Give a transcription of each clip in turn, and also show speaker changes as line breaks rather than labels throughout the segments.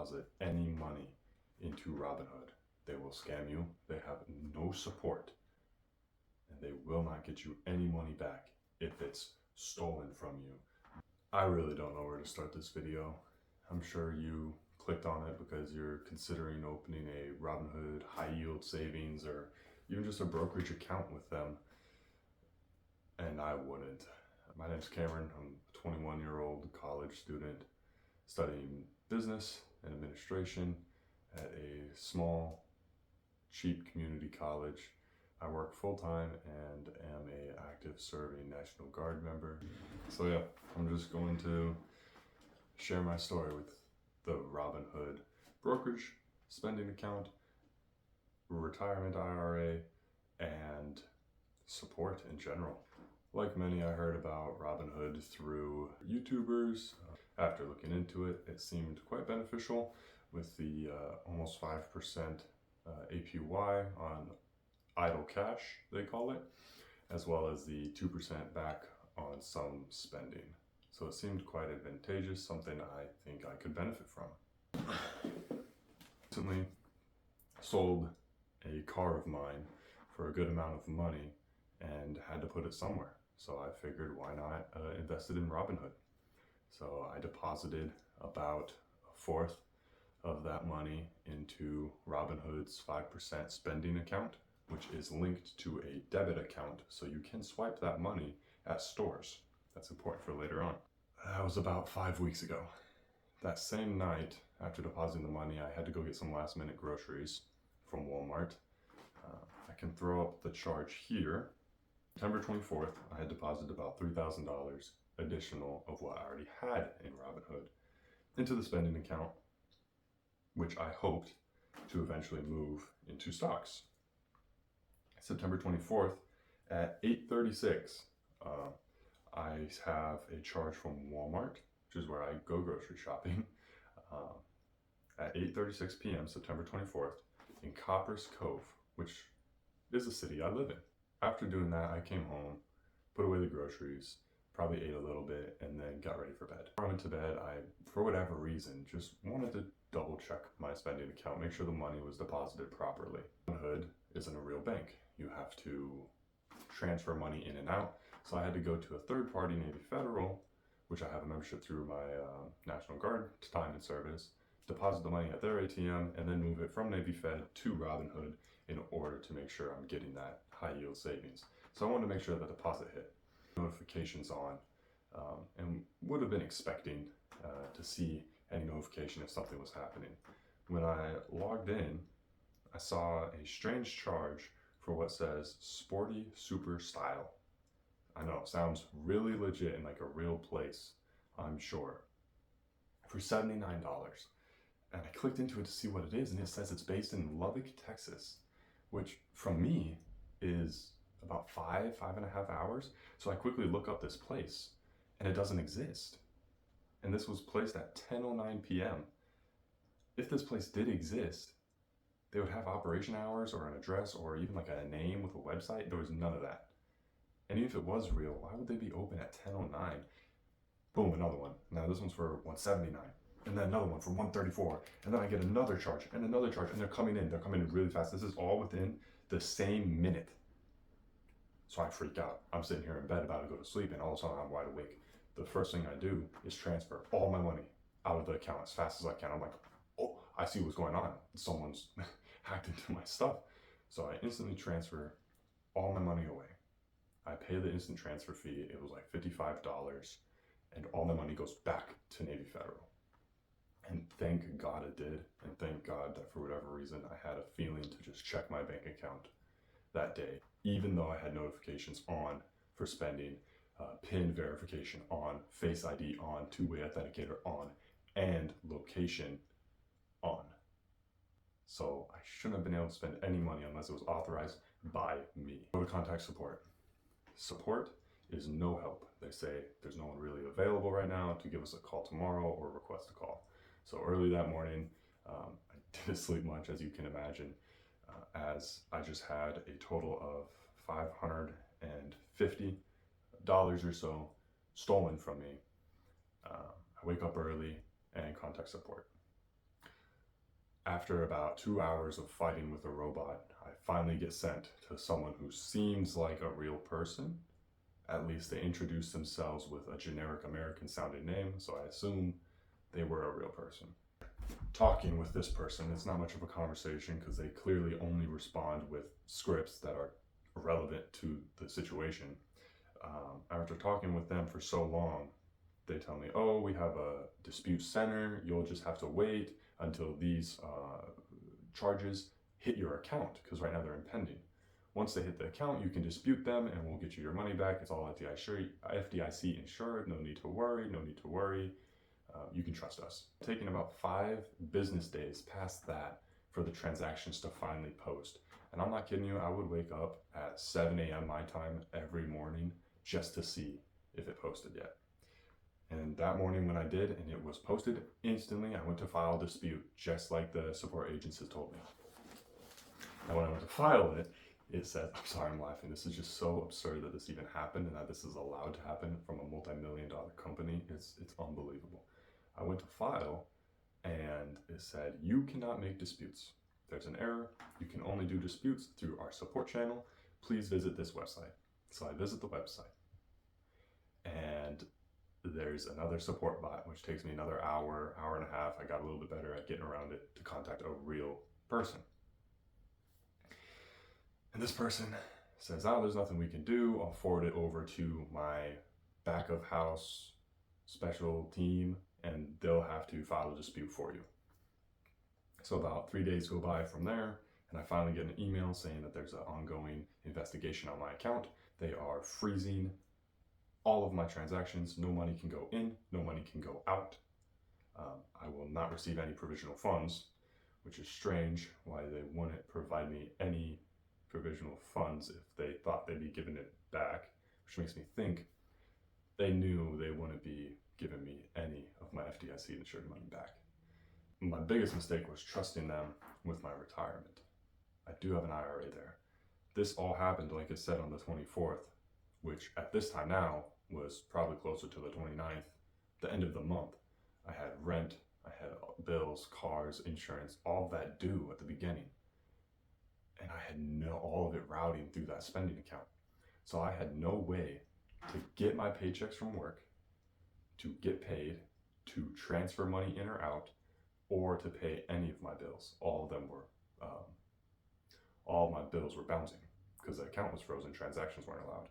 deposit any money into Robinhood. They will scam you. They have no support, and they will not get you any money back if it's stolen from you. I really don't know where to start this video. I'm sure you clicked on it because you're considering opening a Robinhood high yield savings or even just a brokerage account with them, and I wouldn't. My name's Cameron. I'm a 21-year-old college student studying business and administration at a small, cheap community college. I work full-time and am an active serving National Guard member. So yeah, I'm just going to share my story with the Robinhood brokerage, spending account, retirement IRA, and support in general. Like many, I heard about Robinhood through YouTubers. After looking into it, it seemed quite beneficial with the almost 5% APY on idle cash, they call it, as well as the 2% back on some spending. So it seemed quite advantageous, something I think I could benefit from. Recently sold a car of mine for a good amount of money and had to put it somewhere. So I figured, why not invest it in Robinhood? So I deposited about a fourth of that money into Robinhood's 5% spending account, which is linked to a debit account, so you can swipe that money at stores. That's important for later on. That was about 5 weeks ago. That same night, after depositing the money, I had to go get some last minute groceries from Walmart. I can throw up the charge here. September 24th, I had deposited about $3,000 additional of what I already had in Robinhood into the spending account, which I hoped to eventually move into stocks. September 24th at 8:36, I have a charge from Walmart, which is where I go grocery shopping, at 8:36 p.m. September 24th in Coppers Cove, which is a city I live in. After doing that, I came home, put away the groceries, probably ate a little bit, and then got ready for bed. Before I went to bed, I, for whatever reason, just wanted to double check my spending account, make sure the money was deposited properly. Robinhood isn't a real bank. You have to transfer money in and out. So I had to go to a third party, Navy Federal, which I have a membership through my National Guard time and service, deposit the money at their ATM, and then move it from Navy Fed to Robinhood in order to make sure I'm getting that high yield savings. So I wanted to make sure the deposit hit. Notifications on, and would have been expecting to see any notification if something was happening. When I logged in, I saw a strange charge for what says Sporty Super Style. I know, sounds really legit and like a real place, I'm sure, for $79. And I clicked into it to see what it is, and it says it's based in Lubbock, Texas, which from me is about 5.5 hours. So I quickly look up this place and it doesn't exist. And this was placed at 10:09 p.m. If this place did exist, they would have operation hours or an address or even like a name with a website. There was none of that. And even if it was real, why would they be open at 10:09? Boom, another one. Now this one's for $179. And then another one for $134. And then I get another charge and another charge, and they're coming in really fast. This is all within the same minute. So I freak out. I'm sitting here in bed about to go to sleep, and all of a sudden I'm wide awake. The first thing I do is transfer all my money out of the account as fast as I can. I'm like, oh, I see what's going on. Someone's hacked into my stuff. So I instantly transfer all my money away. I pay the instant transfer fee. It was like $55, and all my money goes back to Navy Federal. And thank God it did. And thank God that for whatever reason, I had a feeling to just check my bank account that day, even though I had notifications on for spending, PIN verification on, Face ID on, two-way authenticator on, and location on. So I shouldn't have been able to spend any money unless it was authorized by me. Go to contact support. Support is no help. They say there's no one really available right now to give us a call tomorrow or request a call. So early that morning, I didn't sleep much, as you can imagine, as I just had a total of $550 or so stolen from me. I wake up early and contact support. After about 2 hours of fighting with a robot, I finally get sent to someone who seems like a real person. At least they introduced themselves with a generic American sounding name, so I assume they were a real person. Talking with this person, it's not much of a conversation because they clearly only respond with scripts that are relevant to the situation. After talking with them for so long, they tell me, oh, we have a dispute center. You'll just have to wait until these charges hit your account because right now they're impending. Once they hit the account, you can dispute them and we'll get you your money back. It's all FDIC insured. No need to worry. No need to worry. You can trust us. Taking about 5 business days past that for the transactions to finally post. And I'm not kidding you, I would wake up at 7 a.m. my time every morning just to see if it posted yet. And that morning when I did and it was posted, instantly I went to file a dispute, just like the support agents had told me. And when I went to file it, it said, I'm sorry, I'm laughing. This is just so absurd that this even happened and that this is allowed to happen from a multi-million-dollar company. It's unbelievable. I went to file and it said, you cannot make disputes. There's an error. You can only do disputes through our support channel. Please visit this website. So I visit the website and there's another support bot, which takes me another hour, hour and a half. I got a little bit better at getting around it to contact a real person. And this person says, oh, there's nothing we can do. I'll forward it over to my back of house special team and they'll have to file a dispute for you. So about 3 days go by from there and I finally get an email saying that there's an ongoing investigation on my account. They are freezing all of my transactions. No money can go in, no money can go out. I will not receive any provisional funds, which is strange why they wouldn't provide me any provisional funds if they thought they'd be giving it back, which makes me think they knew they wouldn't be giving me any of my FDIC insured money back. My biggest mistake was trusting them with my retirement. I do have an IRA there. This all happened, like I said, on the 24th, which at this time now was probably closer to the 29th, the end of the month. I had rent, I had bills, cars, insurance, all of that due at the beginning. And I had all of it routing through that spending account. So I had no way to get my paychecks from work, to get paid, to transfer money in or out, or to pay any of my bills. All of my bills were bouncing because the account was frozen, transactions weren't allowed.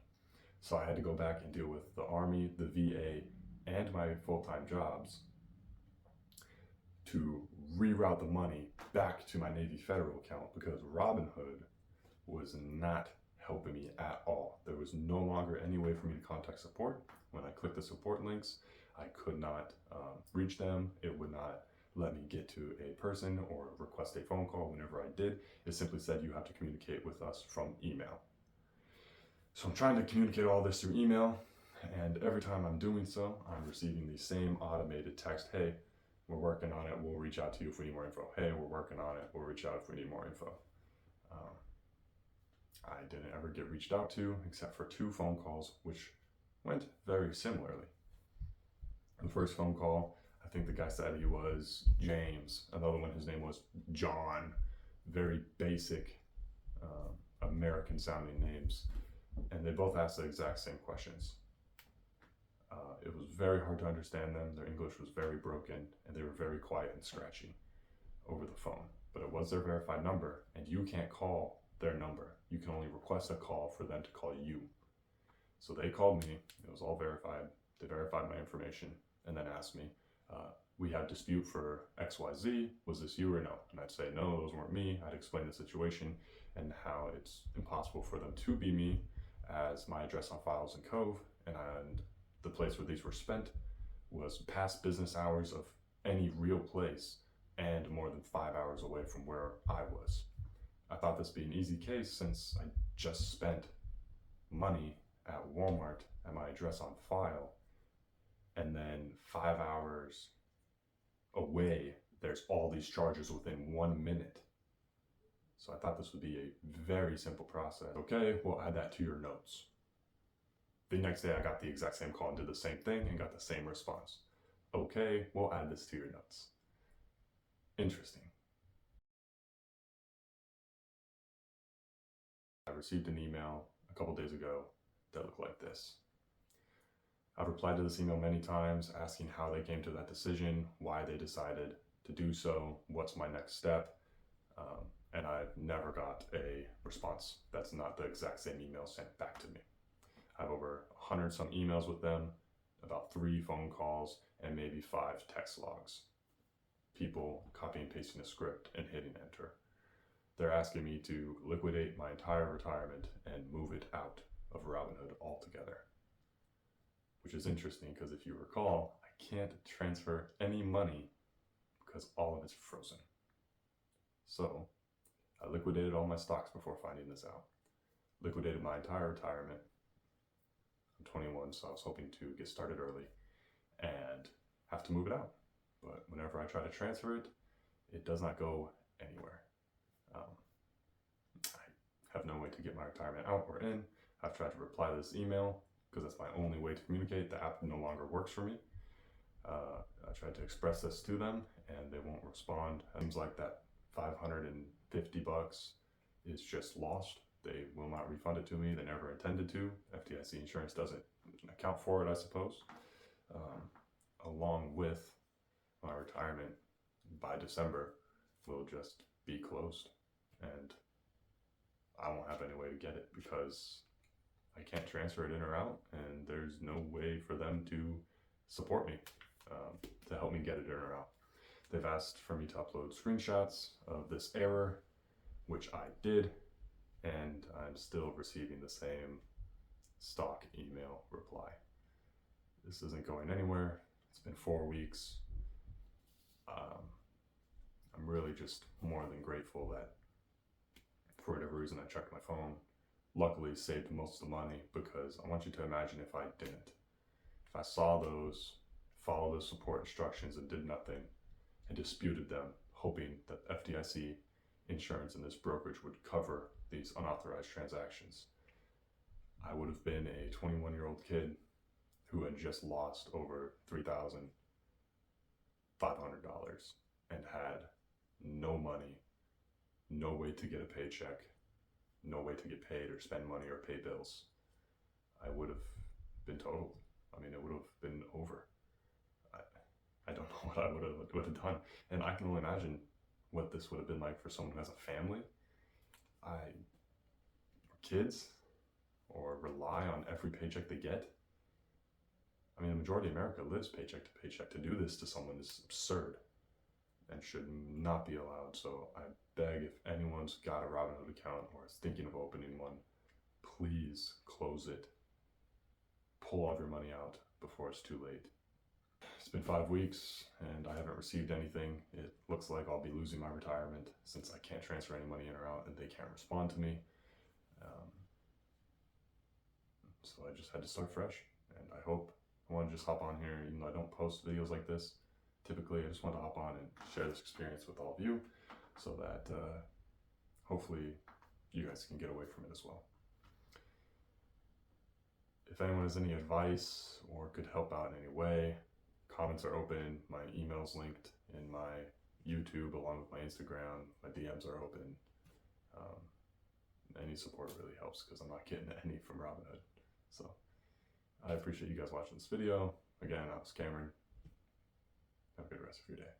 So I had to go back and deal with the Army, the VA, and my full-time jobs to reroute the money back to my Navy Federal account because Robinhood was not helping me at all. There was no longer any way for me to contact support. When I clicked the support links, I could not reach them. It would not let me get to a person or request a phone call. Whenever I did, it simply said you have to communicate with us from email. So I'm trying to communicate all this through email, and every time I'm doing so, I'm receiving the same automated text, hey, we're working on it, we'll reach out to you if we need more info. Hey, we're working on it, we'll reach out if we need more info. I didn't ever get reached out to except for 2 phone calls, which went very similarly. The first phone call, I think the guy said he was James. Another one, his name was John. Very basic American sounding names. And they both asked the exact same questions. It was very hard to understand them. Their English was very broken and they were very quiet and scratchy over the phone. But it was their verified number and you can't call their number. You can only request a call for them to call you. So they called me, it was all verified. They verified my information and then asked me, we had dispute for XYZ, was this you or no? And I'd say, no, those weren't me. I'd explain the situation and how it's impossible for them to be me as my address on file is in Cove and the place where these were spent was past business hours of any real place and more than 5 hours away from where I was. I thought this would be an easy case since I just spent money at Walmart at my address on file, and then 5 hours away, there's all these charges within 1 minute. So I thought this would be a very simple process. Okay, we'll add that to your notes. The next day I got the exact same call and did the same thing and got the same response. Okay, we'll add this to your notes. Interesting. I received an email a couple days ago that looked like this. I've replied to this email many times asking how they came to that decision, why they decided to do so, what's my next step, and I've never got a response. That's not the exact same email sent back to me. I have over 100 some emails with them, about 3 phone calls, and maybe 5 text logs. People copy and pasting a script and hitting enter. They're asking me to liquidate my entire retirement and move it out of Robinhood altogether. Which is interesting because if you recall, I can't transfer any money because all of it's frozen. So I liquidated all my stocks before finding this out. Liquidated my entire retirement. I'm 21, so I was hoping to get started early and have to move it out. But whenever I try to transfer it, it does not go anywhere. I have no way to get my retirement out or in. I've tried to reply to this email because that's my only way to communicate. The app no longer works for me. I tried to express this to them and they won't respond. Things like that $550 is just lost. They will not refund it to me. They never intended to. FDIC insurance doesn't account for it, I suppose. Along with my retirement by December will just be closed and I won't have any way to get it because I can't transfer it in or out and there's no way for them to support me to help me get it in or out. They've asked for me to upload screenshots of this error, which I did, and I'm still receiving the same stock email reply. This isn't going anywhere. It's been 4 weeks. I'm really just more than grateful that for whatever reason I checked my phone. Luckily saved most of the money because I want you to imagine if I didn't. If I saw those, followed those support instructions and did nothing and disputed them, hoping that FDIC insurance and this brokerage would cover these unauthorized transactions, I would have been a 21-year-old kid who had just lost over $3,500 and had no money, no way to get a paycheck, no way to get paid or spend money or pay bills. I would have been totaled. I mean, it would have been over. I don't know what I would have done. And I can only imagine what this would have been like for someone who has a family, kids, or rely on every paycheck they get. I mean, the majority of America lives paycheck to paycheck. To do this to someone is absurd and should not be allowed. So I beg, if anyone's got a Robinhood account or is thinking of opening one, please close it. Pull all of your money out before it's too late. It's been 5 weeks and I haven't received anything. It looks like I'll be losing my retirement since I can't transfer any money in or out and they can't respond to me. So I just had to start fresh, and I want to just hop on here, even though I don't post videos like this. Typically, I just want to hop on and share this experience with all of you so that hopefully you guys can get away from it as well. If anyone has any advice or could help out in any way, comments are open. My email's linked in my YouTube along with my Instagram. My DMs are open. Any support really helps because I'm not getting any from Robinhood. So I appreciate you guys watching this video. Again, I was Cameron. Have a good rest of your day.